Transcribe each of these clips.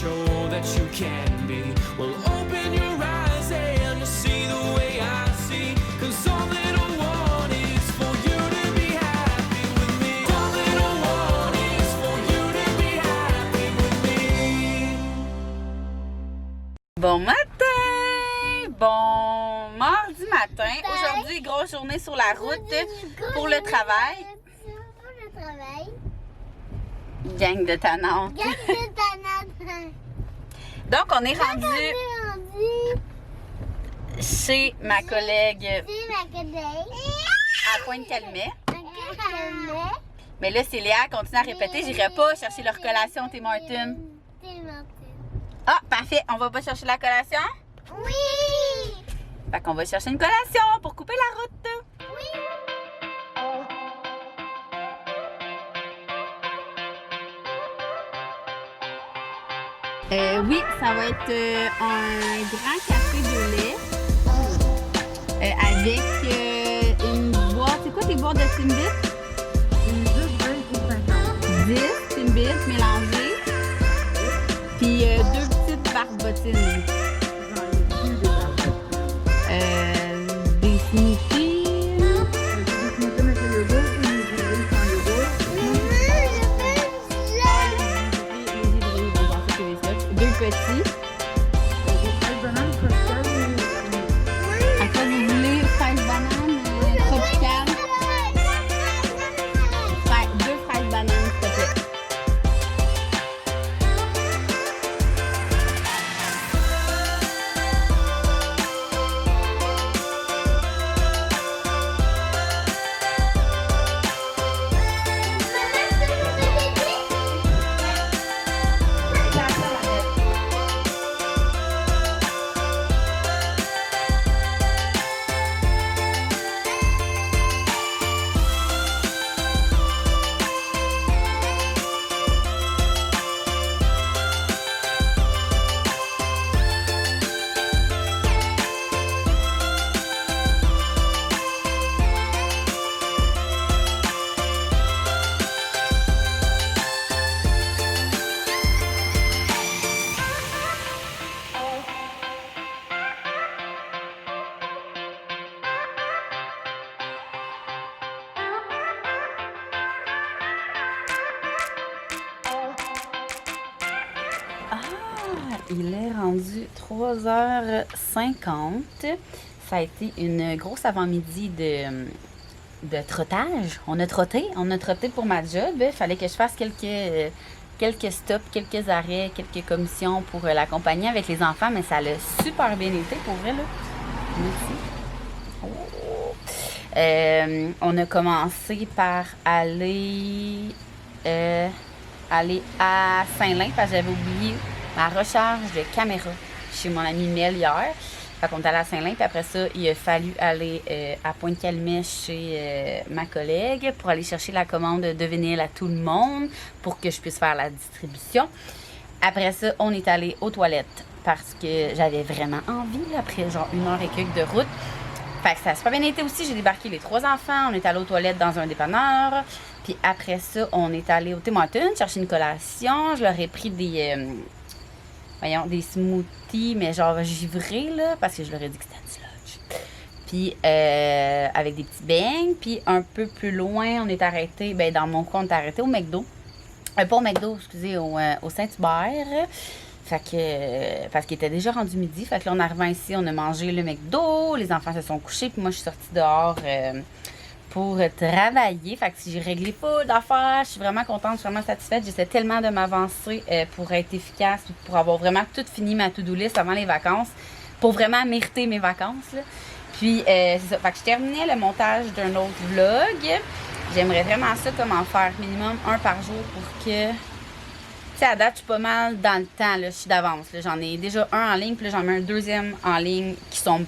show that you can be. Well, open your eyes and you'll see the way I see. 'Cause all that I want is for you to be happy with me. All that I want is for you to be happy with me. Bon matin! Bon mardi matin. Aujourd'hui, grosse journée sur la route pour le travail. Gang de tannantes. Donc, on est rendu chez ma collègue à Pointe-Calumet. Mais là, c'est Léa qui continue à répéter. J'irai pas chercher leur collation Tim Hortons. Ah, parfait. On va pas chercher la collation? Oui! Fait qu'on va chercher une collation pour couper la route. Oui! Oui, ça va être un grand café de lait avec une boîte. C'est quoi tes boîtes de Timbit? 10 Timbit mélangés. Puis 2 petites barbotines. Des smoothies. Petit. À quoi vous voulez? Fraise banane, tropicale? Deux fraises bananes, s'il te plaît. Il est rendu 3h50. Ça a été une grosse avant-midi de trottage. On a trotté pour ma job. Il fallait que je fasse quelques stops, quelques arrêts, quelques commissions pour l'accompagner avec les enfants, mais ça a super bien été pour vrai, là. Merci. On a commencé par aller à Saint-Lin parce que j'avais oublié ma recharge de caméra chez mon ami Mel hier. Fait qu'on est allé à Saint-Lin, puis après ça, il a fallu aller à Pointe-Calumet chez ma collègue pour aller chercher la commande de vinyle à tout le monde pour que je puisse faire la distribution. Après ça, on est allé aux toilettes parce que j'avais vraiment envie, là, après genre 1h et quelques de route. Fait que ça a super bien été aussi. J'ai débarqué les 3 enfants. On est allé aux toilettes dans un dépanneur. Puis après ça, on est allé au Tim Hortons chercher une collation. Je leur ai pris des smoothies, mais genre givrés, là, parce que je leur ai dit que c'était du sludge. Puis avec des petits beignes. Puis un peu plus loin, on est arrêté, dans mon coin, on est arrêté au McDo. Pas au McDo, excusez, au Saint-Hubert. Fait que, parce qu'il était déjà rendu midi. Fait que là, en arrivant ici, on a mangé le McDo. Les enfants se sont couchés. Puis moi, je suis sortie dehors pour travailler. Fait que si j'ai réglé pas d'affaires, je suis vraiment contente, je suis vraiment satisfaite. J'essaie tellement de m'avancer pour être efficace, pour avoir vraiment tout fini ma to-do list avant les vacances, pour vraiment mériter mes vacances, là. Puis, c'est ça. Fait que je terminais le montage d'un autre vlog. J'aimerais vraiment ça, comme en faire minimum un par jour pour que... Tu sais, à date, je suis pas mal dans le temps, là. Je suis d'avance, là. J'en ai déjà un en ligne, puis là, j'en mets un deuxième en ligne qui sont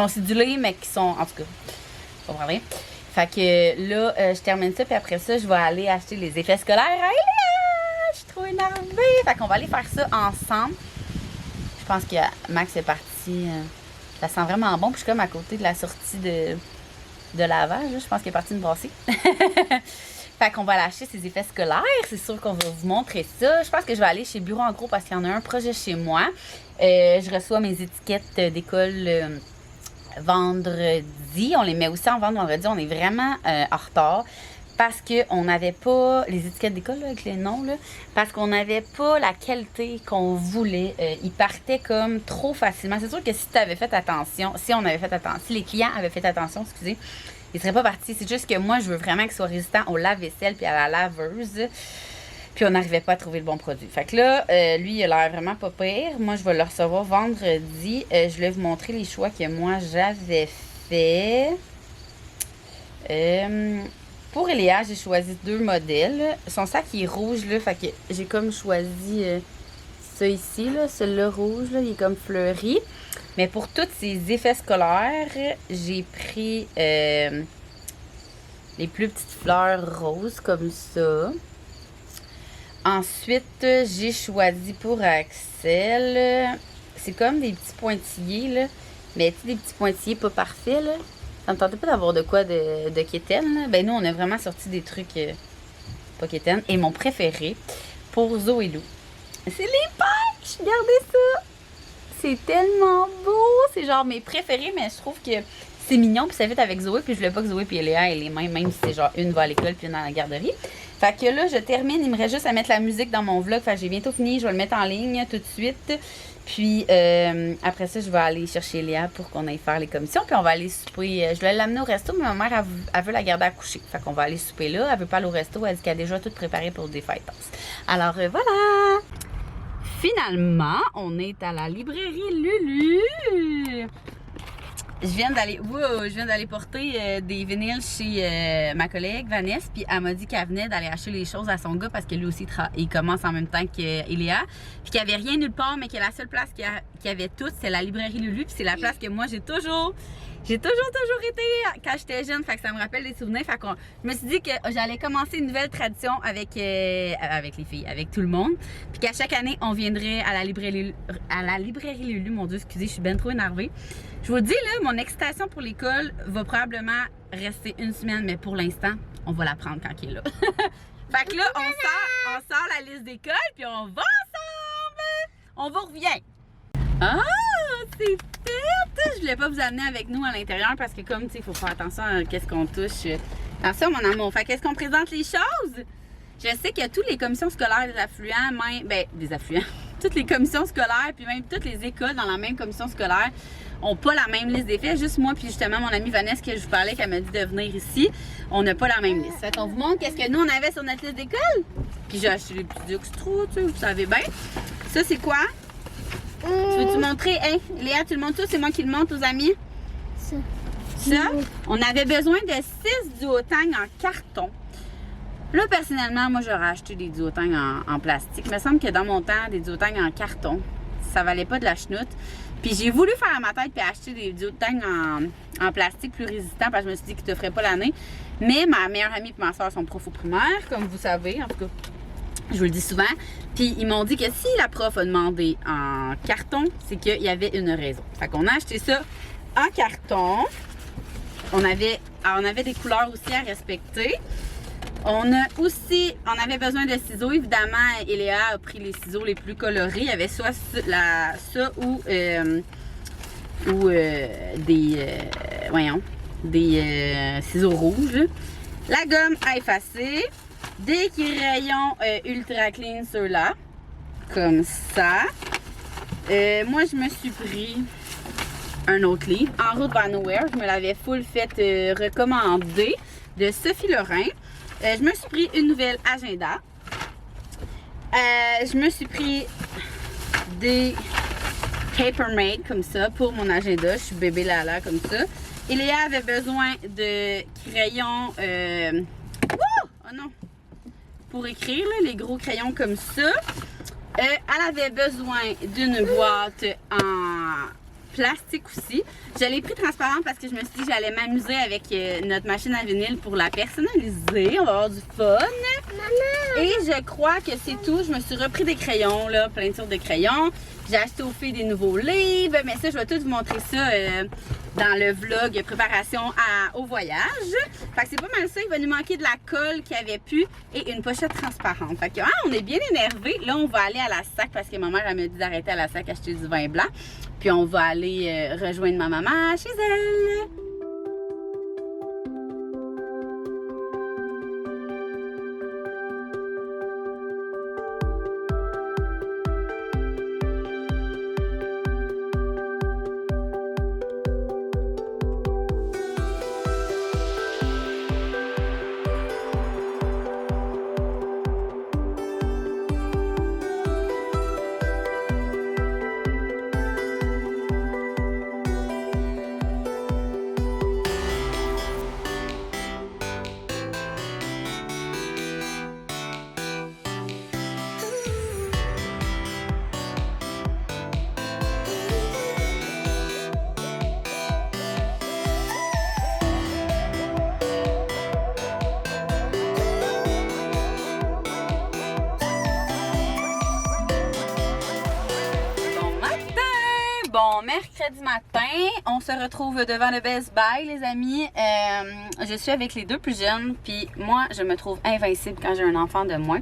cédulés, mais qui sont... En tout cas, vous comprenez? Fait que là, je termine ça, puis après ça, je vais aller acheter les effets scolaires à Elia! Je suis trop énervée! Fait qu'on va aller faire ça ensemble. Je pense que Max est parti... ça sent vraiment bon, puis je suis comme à côté de la sortie de lavage, là. Je pense qu'il est parti me brasser. Fait qu'on va aller acheter ses effets scolaires. C'est sûr qu'on va vous montrer ça. Je pense que je vais aller chez Bureau en gros parce qu'il y en a un projet chez moi. Je reçois mes étiquettes d'école vendredi. On les met aussi en vente vendredi. On est vraiment en retard. Parce qu'on n'avait pas les étiquettes d'école avec les noms, là, parce qu'on n'avait pas la qualité qu'on voulait. Ils partaient comme trop facilement. C'est sûr que si tu avais fait attention, si les clients avaient fait attention, excusez, ils ne seraient pas partis. C'est juste que moi, je veux vraiment qu'ils soient résistants au lave-vaisselle puis à la laveuse. Puis on n'arrivait pas à trouver le bon produit. Fait que là, lui, il a l'air vraiment pas pire. Moi, je vais le recevoir vendredi. Je vais vous montrer les choix que moi, j'avais fait. Pour Eléa, j'ai choisi 2 modèles. Son sac il est rouge, là, fait que j'ai comme choisi ça ici, là, celui-là rouge, là, il est comme fleuri. Mais pour tous ces effets scolaires, j'ai pris les plus petites fleurs roses comme ça. Ensuite, j'ai choisi pour Axel, c'est comme des petits pointillés, là, mais tu sais, des petits pointillés pas parfaits, là. Ça me tentait pas d'avoir de quoi de quétaine, là. Ben nous, on a vraiment sorti des trucs pas quétaine. Et mon préféré, pour Zoé Lou, c'est les pêches! Regardez ça! C'est tellement beau! C'est genre mes préférés, mais je trouve que c'est mignon, puis ça fit avec Zoé, puis je voulais pas que Zoé et Léa aient les mêmes, même si c'est genre une va à l'école puis une dans la garderie. Fait que là, je termine, il me reste juste à mettre la musique dans mon vlog, fait que j'ai bientôt fini, je vais le mettre en ligne tout de suite. Puis après ça, je vais aller chercher Léa pour qu'on aille faire les commissions. Puis on va aller souper. Je vais l'amener au resto, mais ma mère, elle veut la garder à coucher. Fait qu'on va aller souper là. Elle veut pas aller au resto. Elle dit qu'elle a déjà tout préparé pour des fêtes. Alors voilà! Finalement, on est à la librairie Lulu. Je viens d'aller porter des vinyles chez ma collègue Vanessa, puis elle m'a dit qu'elle venait d'aller acheter les choses à son gars parce que lui aussi il commence en même temps qu'Eléa, puis qu'il n'y avait rien nulle part, mais que la seule place qu'il y avait tout, c'est la librairie Lulu, puis c'est la place que moi j'ai toujours été quand j'étais jeune, fait que ça me rappelle des souvenirs, fait que je me suis dit que j'allais commencer une nouvelle tradition avec les filles, avec tout le monde, puis qu'à chaque année on viendrait à la librairie Lulu, mon Dieu, excusez, je suis bien trop énervée. Je vous dis, là, mon excitation pour l'école va probablement rester une semaine, mais pour l'instant, on va la prendre quand il est là. Fait que là, on sort la liste d'école, puis on va ensemble! On va revient! Ah! C'est fait! Je voulais pas vous amener avec nous à l'intérieur parce que comme, tu sais, il faut faire attention à qu'est-ce qu'on touche. Attention, mon amour. Fait qu'est-ce qu'on présente les choses? Je sais que toutes les commissions scolaires des affluents, toutes les commissions scolaires, puis même toutes les écoles dans la même commission scolaire ont pas la même liste d'effets. Juste moi, puis justement mon amie Vanessa que je vous parlais, qu'elle m'a dit de venir ici, on n'a pas la même liste. Fait qu'on vous montre qu'est-ce que nous on avait sur notre liste d'école. Puis j'ai acheté les petits extras, tu sais, vous savez bien. Ça c'est quoi? Tu veux-tu montrer? Hein? Léa, tu le montres tout? C'est moi qui le montre aux amis? Ça? On avait besoin de 6 duotangs en carton. Là, personnellement, moi, j'aurais acheté des duotangs en plastique. Il me semble que dans mon temps, des duotangs en carton, ça valait pas de la chenoute. Puis j'ai voulu faire à ma tête et acheter des duotangs en plastique plus résistants parce que je me suis dit qu'ils te feraient pas l'année. Mais ma meilleure amie et ma soeur sont profs au primaire, comme vous savez, en tout cas. Je vous le dis souvent. Puis ils m'ont dit que si la prof a demandé en carton, c'est qu'il y avait une raison. Fait qu'on a acheté ça en carton. On avait des couleurs aussi à respecter. On avait besoin de ciseaux, évidemment. Eléa a pris les ciseaux les plus colorés. Il y avait soit ça ou des ciseaux rouges. La gomme à effacer. Des crayons ultra clean, ceux-là. Comme ça. Moi, je me suis pris un autre livre. En route vers Nowhere. Je me l'avais full fait recommander de Sophie Lorrain. Je me suis pris une nouvelle agenda. Je me suis pris des Papermate comme ça pour mon agenda. Je suis bébé Lala comme ça. Et Léa avait besoin de crayons. Oh non! Pour écrire, là, les gros crayons comme ça. Elle avait besoin d'une boîte en plastique aussi. Je l'ai pris transparent parce que je me suis dit que j'allais m'amuser avec notre machine à vinyle pour la personnaliser. On va avoir du fun. Maman! Et je crois que c'est tout. Je me suis repris des crayons, là, plein de sortes de crayons. J'ai acheté aux filles des nouveaux livres. Mais ça, je vais tout vous montrer ça dans le vlog préparation au voyage. Fait que c'est pas mal ça. Il va nous manquer de la colle qu'il y avait pu et une pochette transparente. Fait que on est bien énervés. Là, on va aller à la SAC parce que ma mère elle m'a dit d'arrêter à la SAC acheter du vin blanc. Puis on va aller rejoindre ma maman chez elle. Bon, mercredi matin, on se retrouve devant le Best Buy, les amis. Je suis avec les deux plus jeunes, puis moi, je me trouve invincible quand j'ai un enfant de moins.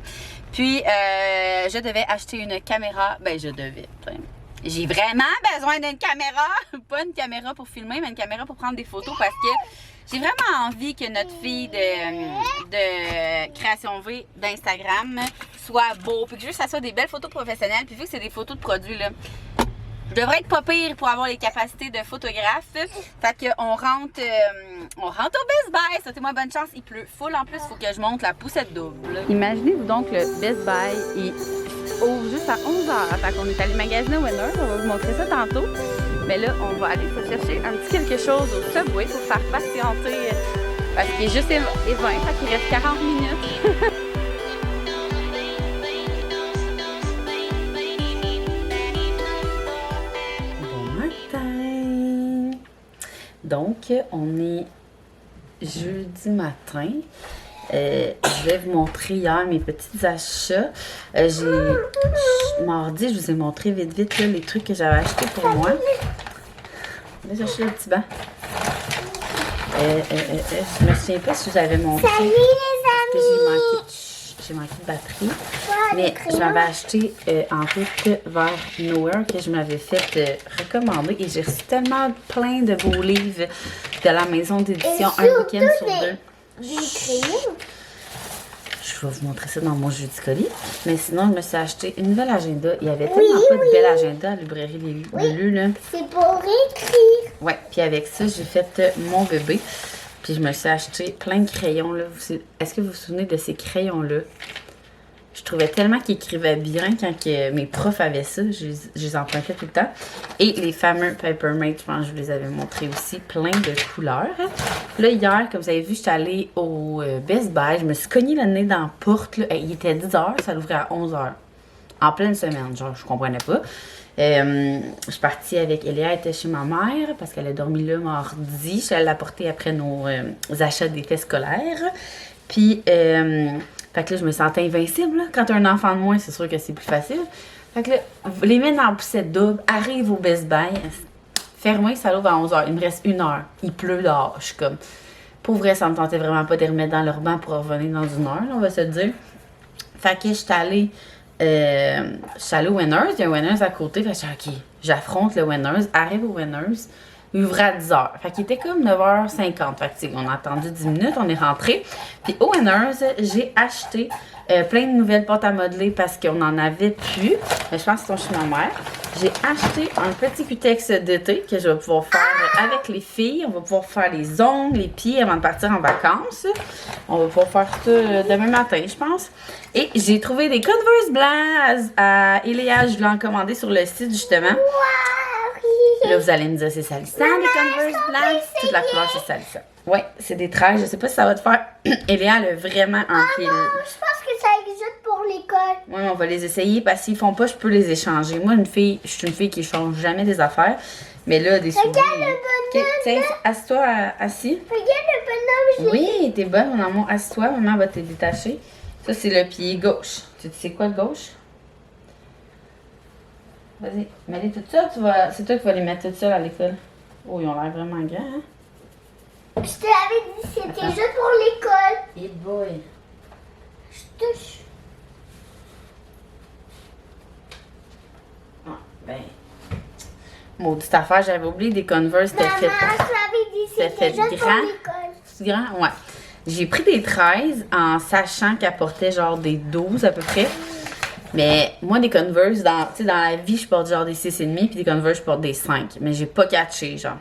Puis, je devais acheter une caméra. Ben, je devais. J'ai vraiment besoin d'une caméra. Pas une caméra pour filmer, mais une caméra pour prendre des photos parce que j'ai vraiment envie que notre fille de Création V d'Instagram soit beau, puis que juste ça soit des belles photos professionnelles. Puis vu que c'est des photos de produits, là, je devrais être pas pire pour avoir les capacités de photographe. Fait qu'on rentre au Best Buy. Souhaitez-moi bonne chance. Il pleut full en plus. Il faut que je monte la poussette double. Imaginez-vous donc le Best Buy. Il ouvre juste à 11h. Fait qu'on est allé magasiner au Winners. On va vous montrer ça tantôt. Mais là, on va aller se chercher un petit quelque chose au Subway pour faire patienter. Parce qu'il est juste et 20. Fait qu'il reste 40 minutes. Donc, on est jeudi matin. Je vais vous montrer hier mes petits achats. Mardi, je vous ai montré vite là, les trucs que j'avais achetés pour moi. Là, j'ai acheté le petit banc. Je me souviens pas si je vous avais montré. Salut les amis! J'ai manqué de batterie. Mais je m'avais acheté en route vers Nowhere que je m'avais fait recommander. Et j'ai reçu tellement plein de beaux livres de la maison d'édition un week-end sur deux. Des crayons. Je vais vous montrer ça dans mon jeudi colis. Mais sinon, je me suis acheté une nouvelle agenda. Il y avait tellement pas de bel agenda à la librairie Lulu, là. C'est pour écrire. Ouais, puis avec ça, j'ai fait mon bébé. Puis je me suis acheté plein de crayons, là. Est-ce que vous vous souvenez de ces crayons-là? Je trouvais tellement qu'ils écrivaient bien quand mes profs avaient ça. Je les empruntais tout le temps. Et les fameux Papermate, je pense que je vous les avais montrés aussi, plein de couleurs. Là, hier, comme vous avez vu, j'étais allée au Best Buy. Je me suis cogné le nez dans la porte. Là. Il était 10h, ça l'ouvrait à 11h. En pleine semaine, genre, je comprenais pas. Je suis partie avec Elia, elle était chez ma mère parce qu'elle a dormi là mardi. Je suis allée la porter après nos achats d'effets scolaires. Puis, fait que là, je me sentais invincible. Là. Quand tu as un enfant de moins, c'est sûr que c'est plus facile. Fait que là, les mettre dans la poussette double, arrive au Best Buy, fermé, ça l'ouvre à 11h. Il me reste 1 heure. Il pleut dehors. Je suis comme, pour vrai, ça me tentait vraiment pas de les remettre dans leur banc pour revenir dans 1 heure, là, on va se dire. Fait que je suis allée au Winners. Il y a un Winners à côté. Fait que je suis OK, j'affronte le Winners. Arrive au Winners. Il ouvrait à 10h. Fait qu'il était comme 9h50. Fait que, on a attendu 10 minutes, on est rentré. Puis au Winners, j'ai acheté plein de nouvelles pâtes à modeler parce qu'on en avait plus. Mais je pense que c'est chez ma mère. J'ai acheté un petit cutex d'été que je vais pouvoir faire avec les filles. On va pouvoir faire les ongles, les pieds avant de partir en vacances. On va pouvoir faire ça demain matin, je pense. Et j'ai trouvé des Converse blancs à Eléa. Je l'ai commandé sur le site, justement. Là, vous allez me dire, c'est salissant, les Converse blancs. Toute la couleur, c'est salissant. Ouais, c'est des traits. Je sais pas si ça va te faire. Eléa, elle a vraiment un pied. Je pense que ça existe pour l'école. Oui, on va les essayer parce qu'ils font pas, je peux les échanger. Moi, je suis une fille qui change jamais des affaires. Mais là, des souliers. Regarde le bonhomme. Tiens, assieds-toi assis. Regarde le bonhomme. Oui, t'es bonne, mon amour. Assieds-toi, maman va te détacher. Ça, c'est le pied gauche. Tu sais quoi le gauche? Vas-y, mets-les tout ça. C'est toi qui vas les mettre tout seul à l'école. Oh, ils ont l'air vraiment grands, hein? Je te l'avais dit, c'était juste pour l'école. Hey boy. Je touche. Ah, ben. Maudite affaire, j'avais oublié des Converse. C'était Maman, fait. je t'avais dit, C'était c'était fait juste pour grand. l'école. C'est grand? Ouais. J'ai pris des 13 en sachant qu'elle portait genre des 12 à peu près. Mais moi, des Converse, dans la vie, je porte genre des 6,5 puis des Converse, je porte des 5. Mais j'ai pas catché, genre.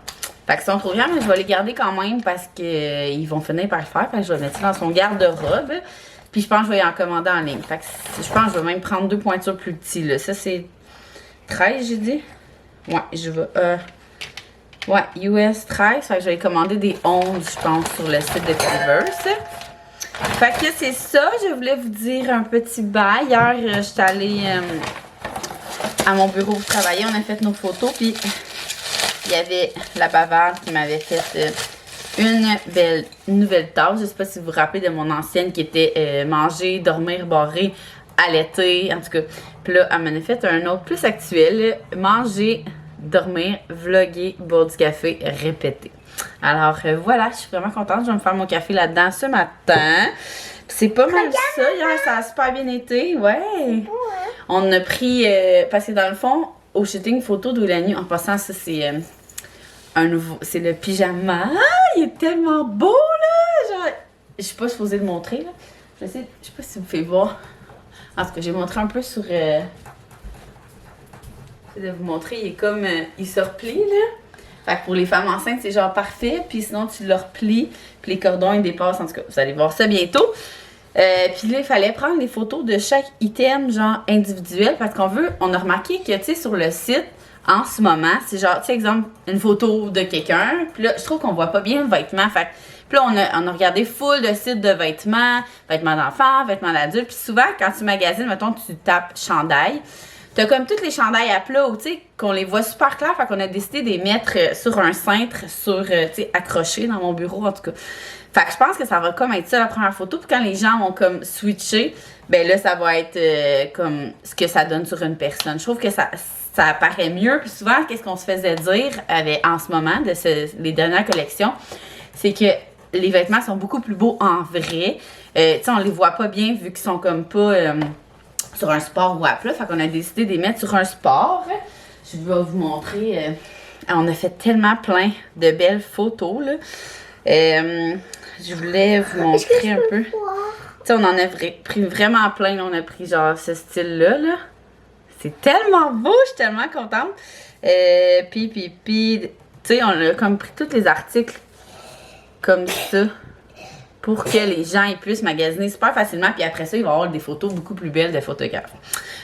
Fait qu'ils sont trop grands, mais je vais les garder quand même parce qu'ils vont finir par le faire. Fait que je vais mettre ça dans son garde-robe. Puis je pense que je vais y en commander en ligne. Fait que je pense que je vais même prendre 2 pointures plus petits, là. Ça, c'est 13, j'ai dit. Ouais, je vais... Ouais, US 13. Fait que je vais commander des 11, je pense, sur le site de Converse. Fait que c'est ça. Je voulais vous dire un petit bail. Hier, j'étais allée à mon bureau pour travailler. On a fait nos photos. Puis il y avait la bavarde qui m'avait fait une belle nouvelle tâche. Je sais pas si vous vous rappelez de mon ancienne qui était manger, dormir, barrer à l'été. En tout cas. Puis là, elle m'en a fait un autre plus actuel. Manger, dormir, vlogger, boire du café, répéter. Alors voilà, je suis vraiment contente. Je vais me faire mon café là-dedans ce matin. C'est pas mal ça. Hier, ça a super bien été. Ouais. On a pris, parce que dans le fond, au shooting photo de la nuit, en passant, ça c'est un nouveau, c'est le pyjama. Ah, il est tellement beau là. Genre, je suis pas supposée le montrer là. Je sais pas si vous pouvez voir. En tout cas, j'ai montré un peu sur... de vous montrer, il est comme... il se replie, là. Fait que pour les femmes enceintes, c'est genre parfait. Puis sinon, tu le replies. Puis les cordons, ils dépassent. En tout cas, vous allez voir ça bientôt. Puis là, il fallait prendre des photos de chaque item, genre individuel. Parce qu'on veut... On a remarqué que, tu sais, sur le site, en ce moment, c'est genre, tu sais, exemple, une photo de quelqu'un. Puis là, je trouve qu'on voit pas bien le vêtement. Fait que... Puis là, on a regardé full de sites de vêtements, vêtements d'enfants, vêtements d'adultes. Puis souvent, quand tu magasines, mettons, tu tapes chandail. T'as comme toutes les chandails à plat, tu sais, qu'on les voit super clairs. Fait qu'on a décidé de les mettre sur un cintre, tu sais, accrochés dans mon bureau, en tout cas. Fait que je pense que ça va comme être ça, la première photo. Puis quand les gens vont comme switcher, ben là, ça va être comme ce que ça donne sur une personne. Je trouve que ça apparaît mieux. Puis souvent, qu'est-ce qu'on se faisait dire en ce moment, les dernières collections, c'est que les vêtements sont beaucoup plus beaux en vrai. Tu sais, on les voit pas bien vu qu'ils sont comme pas sur un sport ou à plat. Fait qu'on a décidé de les mettre sur un sport. Je vais vous montrer. On a fait tellement plein de belles photos, là. Je voulais vous montrer un peu. Tu sais, on en a pris vraiment plein. Là. On a pris genre ce style-là, là. C'est tellement beau, je suis tellement contente. Puis, tu sais, on a comme pris tous les articles comme ça pour que les gens ils puissent magasiner super facilement. Puis après ça, il va y avoir des photos beaucoup plus belles de photographes.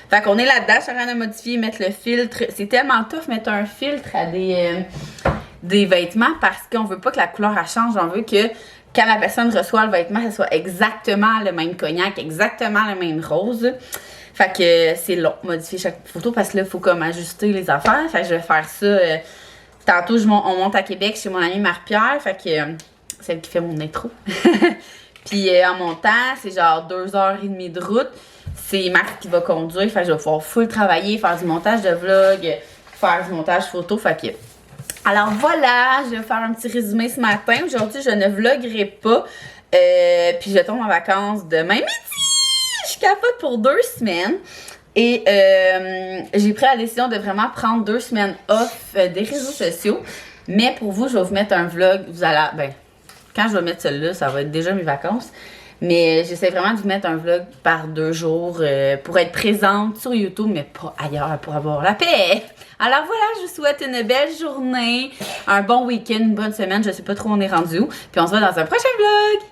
Fait qu'on est là-dedans. Je suis en train de modifier, mettre le filtre. C'est tellement tough mettre un filtre à des vêtements parce qu'on veut pas que la couleur elle change. On veut que quand la personne reçoit le vêtement, ça soit exactement le même cognac, exactement le même rose. Fait que c'est long, modifier chaque photo parce que là, il faut comme ajuster les affaires. Fait que je vais faire ça. Tantôt, on monte à Québec chez mon amie Marie-Pierre. Fait que celle qui fait mon intro. Puis en montant, c'est genre 2h30 de route. C'est Max qui va conduire. Fait que je vais pouvoir full travailler, faire du montage de vlog, faire du montage photo. Fait que... Alors voilà, je vais faire un petit résumé ce matin. Aujourd'hui, je ne vloguerai pas. Puis je tombe en vacances demain midi. Je suis capote pour 2 semaines. Et j'ai pris la décision de vraiment prendre 2 semaines off des réseaux sociaux. Mais pour vous, je vais vous mettre un vlog. Vous allez... Ben, quand je vais mettre celui-là, ça va être déjà mes vacances. Mais j'essaie vraiment de vous mettre un vlog par 2 jours pour être présente sur YouTube, mais pas ailleurs pour avoir la paix. Alors voilà, je vous souhaite une belle journée, un bon week-end, une bonne semaine. Je sais pas trop où on est rendu où. Puis on se voit dans un prochain vlog.